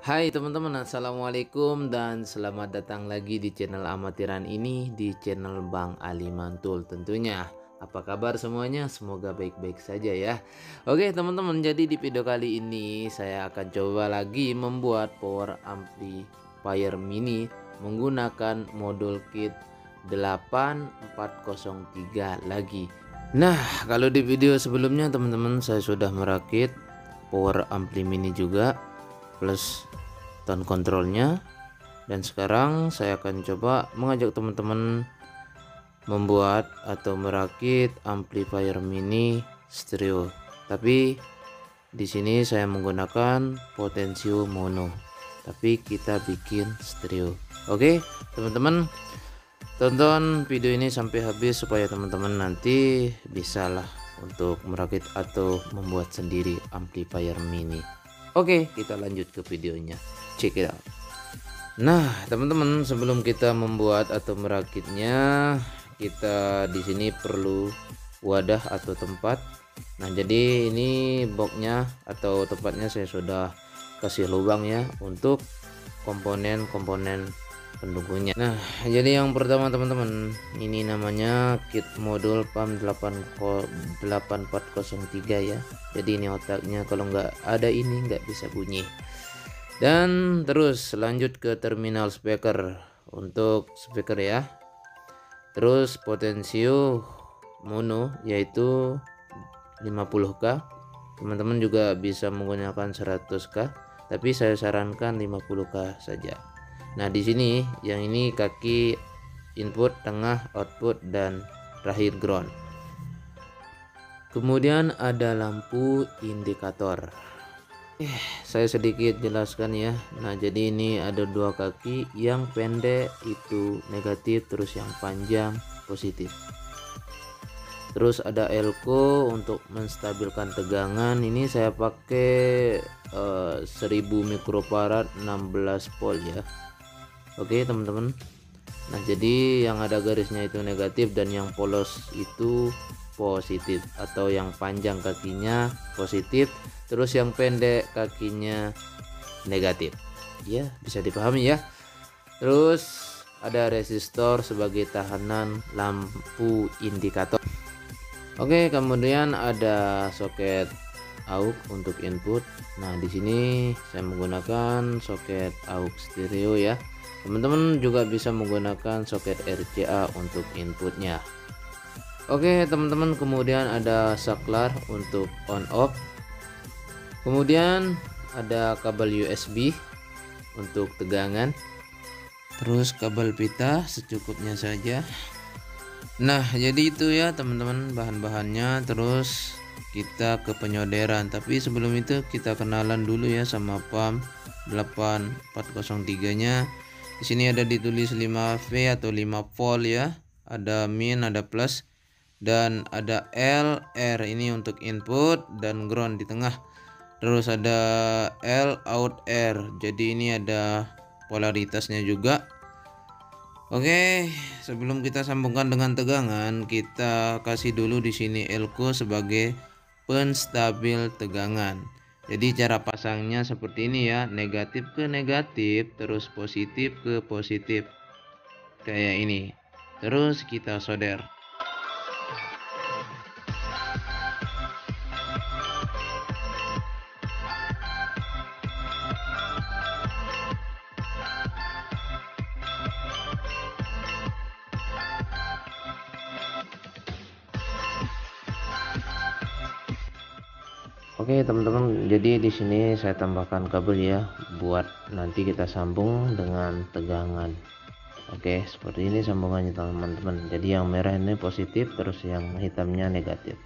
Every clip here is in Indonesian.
Hai teman-teman, assalamualaikum dan selamat datang lagi di channel amatiran ini, di channel Bang Ali Mantul tentunya. Apa kabar semuanya? Semoga baik-baik saja ya. Oke teman-teman, jadi di video kali ini saya akan coba lagi membuat power amplifier mini menggunakan modul kit 8403 lagi. Nah, kalau di video sebelumnya teman-teman saya sudah merakit power ampli mini juga plus tone controlnya, dan sekarang saya akan coba mengajak teman-teman membuat atau merakit amplifier mini stereo, tapi di sini saya menggunakan potensio mono, tapi kita bikin stereo. Oke teman-teman, tonton video ini sampai habis supaya teman-teman nanti bisalah untuk merakit atau membuat sendiri amplifier mini. Oke, kita lanjut ke videonya. Check it out. Nah, teman-teman, sebelum kita membuat atau merakitnya, kita di sini perlu wadah atau tempat. Nah, jadi ini boxnya atau tempatnya saya sudah kasih lubang ya untuk komponen-komponen pendukungnya. Nah, jadi yang pertama teman-teman, ini namanya kit modul PAM 8403 ya. Jadi ini otaknya, kalau nggak ada ini nggak bisa bunyi. Dan terus lanjut ke terminal speaker untuk speaker ya. Terus potensio mono yaitu 50k. Teman-teman juga bisa menggunakan 100k, tapi saya sarankan 50k saja. Nah, di sini yang ini kaki input, tengah output, dan terakhir ground. Kemudian ada lampu indikator. Saya sedikit jelaskan ya. Nah, jadi ini ada dua kaki, yang pendek itu negatif, terus yang panjang positif. Terus ada elko untuk menstabilkan tegangan. Ini saya pakai 1000 mikrofarad 16 volt ya. Oke teman-teman. Nah, jadi yang ada garisnya itu negatif dan yang polos itu positif, atau yang panjang kakinya positif, terus yang pendek kakinya negatif. Ya, bisa dipahami ya. Terus ada resistor sebagai tahanan lampu indikator. Oke, kemudian ada soket aux untuk input. Nah, di sini saya menggunakan soket aux stereo ya. Teman-teman juga bisa menggunakan soket RCA untuk inputnya. Oke teman-teman, kemudian ada saklar untuk on off. Kemudian ada kabel USB untuk tegangan. Terus kabel pita secukupnya saja. Nah, jadi itu ya teman-teman bahan-bahannya. Terus kita ke penyolderan, tapi sebelum itu kita kenalan dulu ya sama PAM 8403 nya. Di sini ada ditulis 5V atau 5 volt ya. Ada min, ada plus, dan ada L, R ini untuk input dan ground di tengah. Terus ada L, out, R. Jadi ini ada polaritasnya juga. Oke, sebelum kita sambungkan dengan tegangan, kita kasih dulu di sini elko sebagai penstabil tegangan. Jadi cara pasangnya seperti ini ya, negatif ke negatif, terus positif ke positif, kayak ini. Terus kita solder. Oke teman-teman, jadi di sini saya tambahkan kabel ya, buat nanti kita sambung dengan tegangan. Oke, seperti ini sambungannya teman-teman. Jadi yang merah ini positif, terus yang hitamnya negatif.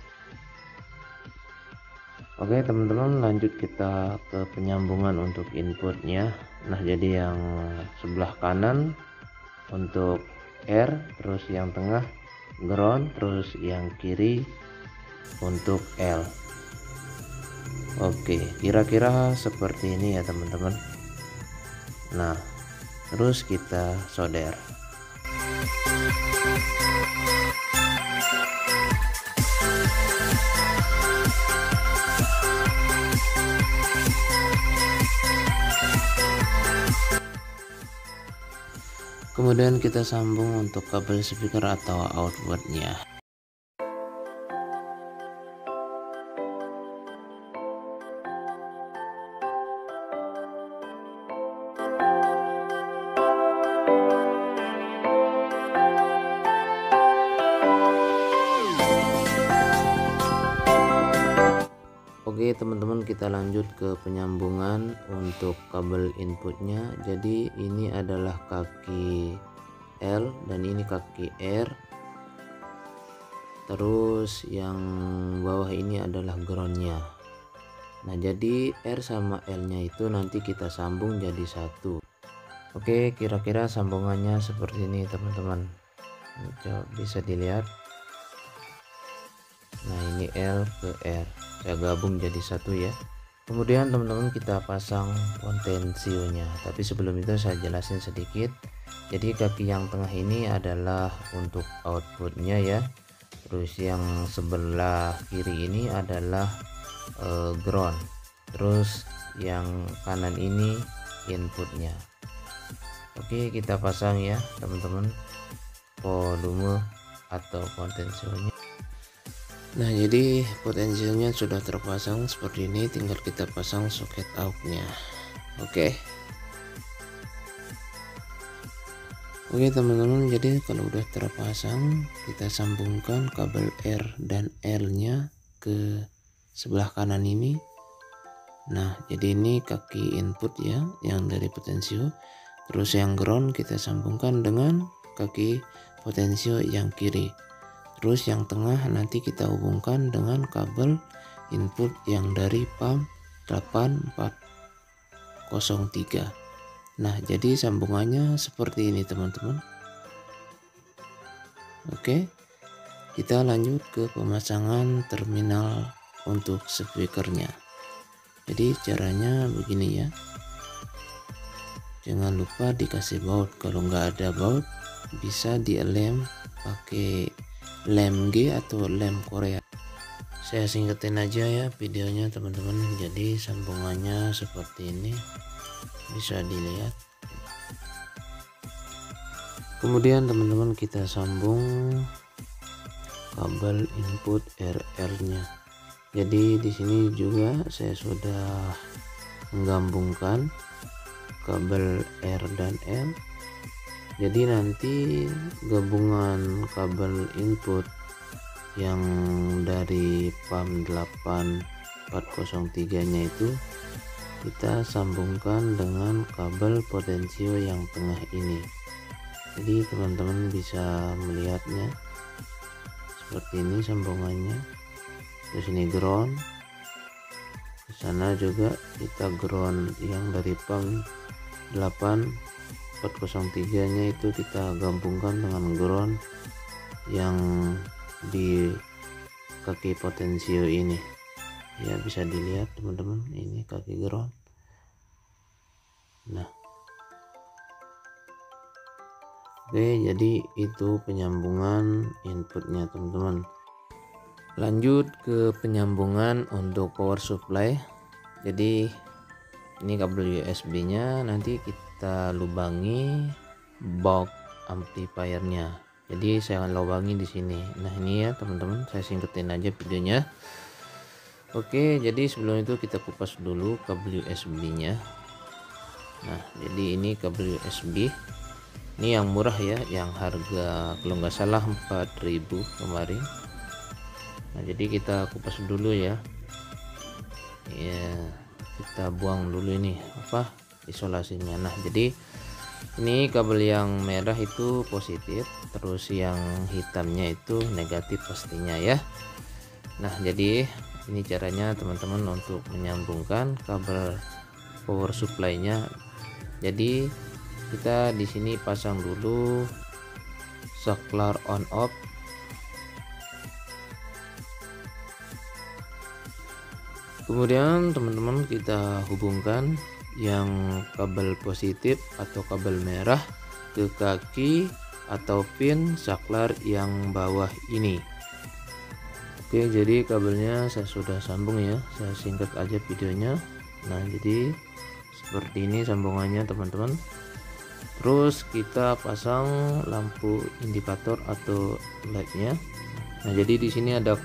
Oke teman-teman, lanjut kita ke penyambungan untuk inputnya. Nah, jadi yang sebelah kanan untuk R, terus yang tengah ground, terus yang kiri untuk L. Oke, kira-kira seperti ini ya teman-teman. Nah, terus kita solder. Kemudian kita sambung untuk kabel speaker atau outputnya. Oke teman-teman, kita lanjut ke penyambungan untuk kabel inputnya. Jadi ini adalah kaki L dan ini kaki R, terus yang bawah ini adalah groundnya. Nah jadi R sama L nya itu nanti kita sambung jadi satu. Oke, kira-kira sambungannya seperti ini teman-teman, coba bisa dilihat. Nah ini L ke R, saya gabung jadi satu ya. Kemudian teman-teman kita pasang potensionya, tapi sebelum itu saya jelasin sedikit. Jadi kaki yang tengah ini adalah untuk outputnya ya, terus yang sebelah kiri ini adalah ground, terus yang kanan ini inputnya. Oke, kita pasang ya teman-teman volume atau potensionya. Nah jadi potensialnya sudah terpasang seperti ini, tinggal kita pasang soket outnya. Oke teman-teman, jadi kalau udah terpasang kita sambungkan kabel R dan L nya ke sebelah kanan ini. Nah jadi ini kaki input ya yang dari potensio, terus yang ground kita sambungkan dengan kaki potensio yang kiri. Terus yang tengah nanti kita hubungkan dengan kabel input yang dari pump 8403. Nah jadi sambungannya seperti ini teman-teman. Oke, kita lanjut ke pemasangan terminal untuk speakernya. Jadi caranya begini ya, jangan lupa dikasih baut. Kalau nggak ada baut bisa dilem pakai lem G atau lem Korea. Saya singkatin aja ya videonya teman-teman. Jadi sambungannya seperti ini, bisa dilihat. Kemudian teman-teman kita sambung kabel input RL nya. Jadi di sini juga saya sudah menggabungkan kabel R dan L. Jadi nanti gabungan kabel input yang dari pump 8403 nya itu kita sambungkan dengan kabel potensio yang tengah ini. Jadi teman-teman bisa melihatnya seperti ini sambungannya. Terus ini ground, di sana juga kita ground yang dari pump 8403 nya itu kita gabungkan dengan ground yang di kaki potensio ini ya, bisa dilihat teman-teman, ini kaki ground. Nah oke, jadi itu penyambungan inputnya teman-teman. Lanjut ke penyambungan untuk power supply. Jadi ini kabel USB nya nanti kita lubangi box amplifiernya. Jadi saya akan lubangi di sini. Nah ini ya teman-teman, saya singkatin aja videonya. Oke, jadi sebelum itu kita kupas dulu kabel USB nya. Nah jadi ini kabel USB, ini yang murah ya, yang harga kalau nggak salah 4.000 kemarin. Nah jadi kita kupas dulu ya. Ya kita buang dulu ini isolasinya. Nah jadi ini kabel yang merah itu positif, terus yang hitamnya itu negatif pastinya ya. Nah jadi ini caranya teman-teman untuk menyambungkan kabel power supply nya. Jadi kita di sini pasang dulu saklar on off. Kemudian teman-teman kita hubungkan yang kabel positif atau kabel merah ke kaki atau pin saklar yang bawah ini. Oke, jadi kabelnya saya sudah sambung ya, saya singkat aja videonya. Nah jadi seperti ini sambungannya teman-teman. Terus kita pasang lampu indikator atau LED-nya. Nah, jadi di sini ada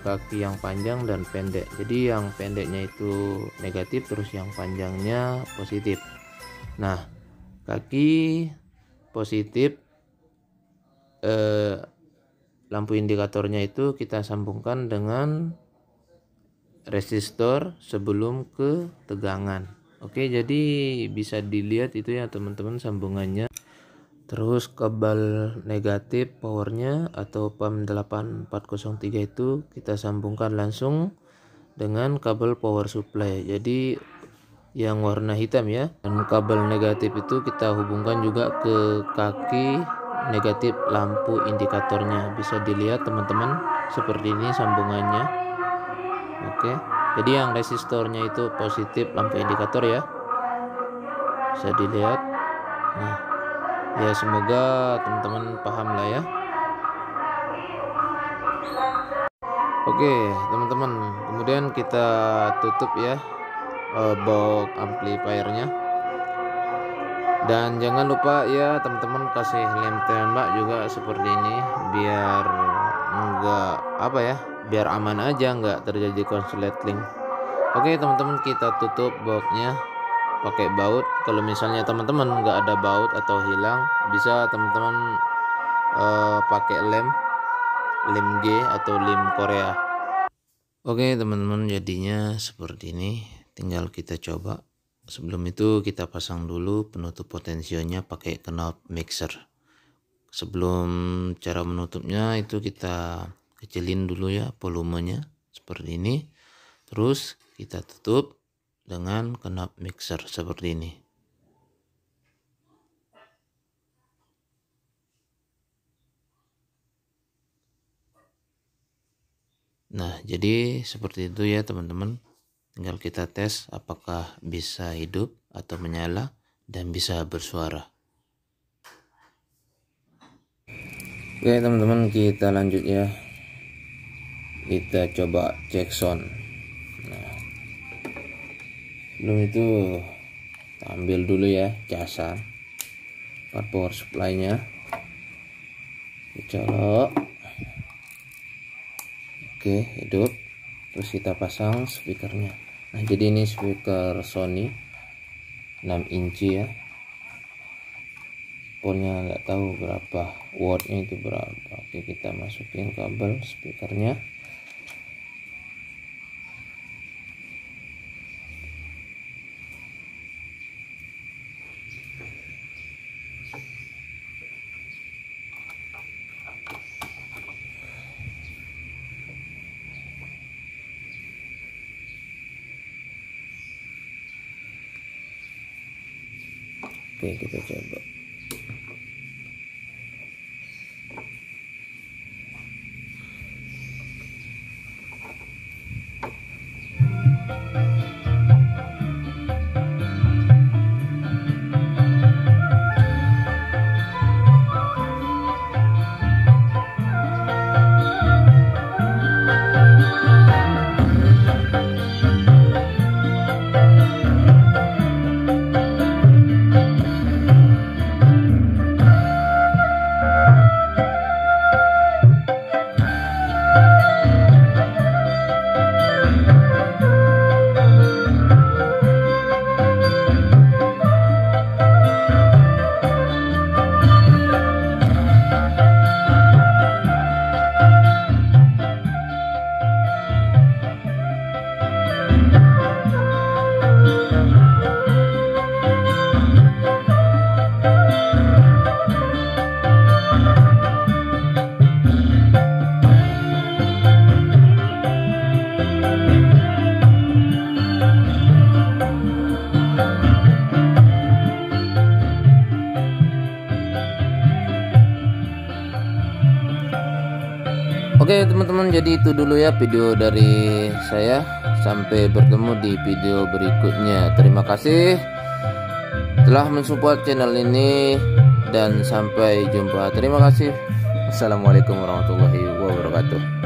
kaki yang panjang dan pendek. Jadi yang pendeknya itu negatif, terus yang panjangnya positif. Nah, kaki positif lampu indikatornya itu kita sambungkan dengan resistor sebelum ke tegangan. Oke, jadi bisa dilihat itu ya teman-teman sambungannya. Terus kabel negatif powernya atau PAM 8403 itu kita sambungkan langsung dengan kabel power supply. Jadi yang warna hitam ya. Dan kabel negatif itu kita hubungkan juga ke kaki negatif lampu indikatornya. Bisa dilihat teman-teman seperti ini sambungannya. Oke. Jadi yang resistornya itu positif lampu indikator ya. Bisa dilihat. Nah, ya semoga teman-teman paham lah ya. Oke teman-teman, kemudian kita tutup ya box amplifiernya. Dan jangan lupa ya teman-teman kasih lem tembak juga seperti ini biar enggak biar aman aja, enggak terjadi konsleting. Oke teman-teman, kita tutup boxnya pakai baut. Kalau misalnya teman-teman nggak ada baut atau hilang, bisa teman-teman pakai lem G atau lem Korea. Oke teman-teman, jadinya seperti ini. Tinggal kita coba. Sebelum itu kita pasang dulu penutup potensionya pakai knop mixer. Sebelum cara menutupnya itu kita kecilin dulu ya volumenya seperti ini. Terus kita tutup dengan knop mixer seperti ini. Nah, jadi seperti itu ya teman-teman. Tinggal kita tes apakah bisa hidup atau menyala dan bisa bersuara. Oke teman-teman, kita lanjut ya. Kita coba cek sound. Nah, sebelum itu kita ambil dulu ya casan power supply-nya, dicolok. Oke, hidup. Terus kita pasang speakernya. Nah, jadi ini speaker Sony 6 inci ya. Powernya nggak tahu berapa, wattnya itu berapa. Oke, kita masukin kabel speakernya. Oke, kita coba. Oke teman-teman, jadi itu dulu ya video dari saya. Sampai bertemu di video berikutnya. Terima kasih telah mensupport channel ini dan sampai jumpa. Terima kasih. Assalamualaikum warahmatullahi wabarakatuh.